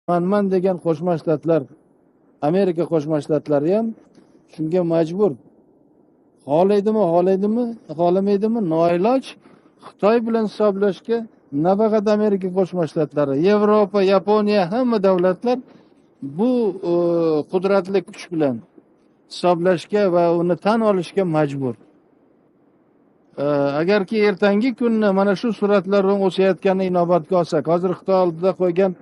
man degan Qo'shma Shtatlar, Amerika Qo'shma Shtatlari ham shunga majbur. Xohlamaydimi, noiloj Xitoy bilan hisoblashga nafaqat Amerika Qo'shma Shtatlari, Yevropa, Yaponiya, hamma davlatlar bu qudratli kuch bilan hisoblashga va uni tan olishga majbur. Agarki ertangi kunni mana shu suratlar bilan o'sayotganini inobatga olsak, hozir Xitoy oldida qo'ygan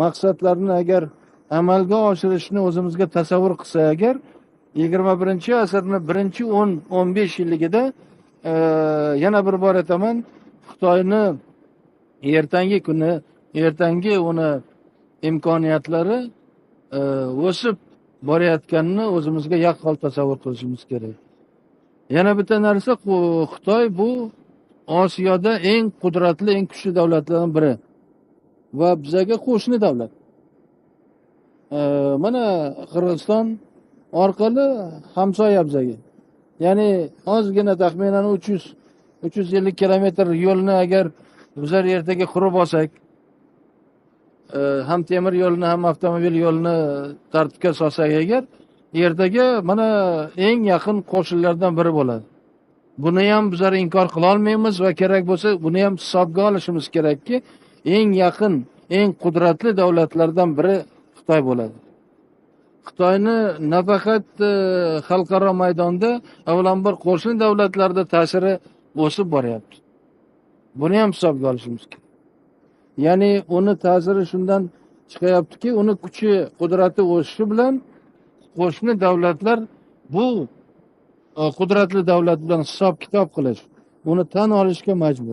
maqsadlarni agar amalga oshirishni o'zimizga tasavvur qilsak, agar 21-asrni birinchi 10-15 yilligida yana bir bor aytaman, Xitoyni ertangi uni imkoniyatlari o'sib borayotganini o'zimizga yaqqol tasavvur qilishimiz kerak. Yana bitta narsa, Xitoy bu Osiyoda eng qudratli, eng kuchli davlatlardan biri va bizaga qo'shni davlat. Mana Qirg'iziston orqali hamsoya bizaga. Ya'ni ozgina taxminan 350 kilometr yo'lni agar bizlar ertaga qurib olsak, ham temir yo'lni ham avtomobil yo'lini tartibga solsak, agar ertaga mana eng yaqin qo'shnilardan biri bo'ladi. Buni ham bizlar inkor qila olmaymiz va kerak bo'lsa buni ham hisobga olishimiz kerakki, eng yaqin, eng qudratli davlatlardan biri Xitoy bo'ladi. Xitoyni nafaqat xalqaro maydonda, avvalambor qo'shni davlatlarda ta'siri o'sib boryapti. Buni ham hisobga olishimiz kerak. Ya'ni uni ta'siri shundan chiqyaptiki, uni kuchi, qudrati o'sishi bilan qo'shni davlatlar bu qudratli davlat bilan hisob-kitob qilish, uni tan olishga majbur.